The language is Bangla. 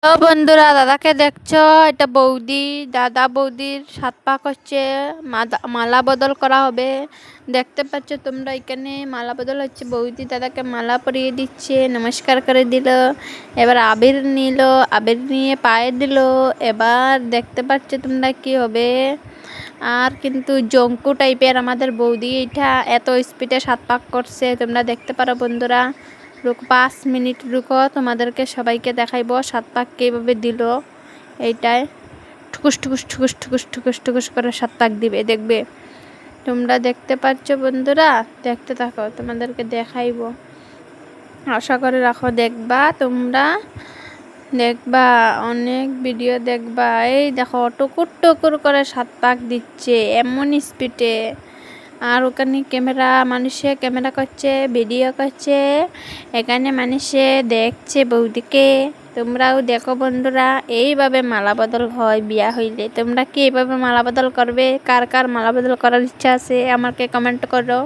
তো বন্ধুরা, দাদাকে দেখছো? এটা বৌদি, দাদা বৌদির সাত পাক হচ্ছে, মালা বদল করা হবে। দেখতে পাচ্ছ তোমরা, এখানে মালা বদল হচ্ছে। বৌদি দাদাকে মালা পরিয়ে দিচ্ছে, নমস্কার করে দিল। এবার আবির নিল, আবির নিয়ে পায়ে দিল। এবার দেখতে পাচ্ছ তোমরা কি হবে। আর কিন্তু জঙ্কু টাইপের আমাদের বৌদি, এটা এত স্পিডে সাত পাক করছে, তোমরা দেখতে পারো বন্ধুরা। 5 মিনিট রুকো, তোমাদেরকে সবাইকে দেখাইব সাত পাক কীভাবে দিল। এইটাই ঠুকুস ঠুকুস ঠুকুস ঠুকুস ঠুকুস ঠুকুস করে সাত পাক দিবে, দেখবে। তোমরা দেখতে পাচ্ছ বন্ধুরা, দেখতে থাকো, তোমাদেরকে দেখাইব। আশা করে রাখো, দেখবা তোমরা, দেখবা অনেক ভিডিও দেখবা। এই দেখো, টুকুর টুকুর করে সাত পাক দিচ্ছে এমন স্পিডে। আর ওখানে মানুষে ক্যামেরা করছে, ভিডিও করছে, এখানে মানুষে দেখছে বৌদিকে। তোমরাও দেখো বন্ধুরা, এইভাবে মালা বদল হয় বিয়া হইলে। তোমরা কি এইভাবে মালা বদল করবে? কার কার মালা বদল করার ইচ্ছা আছে আমাকে কমেন্ট করো।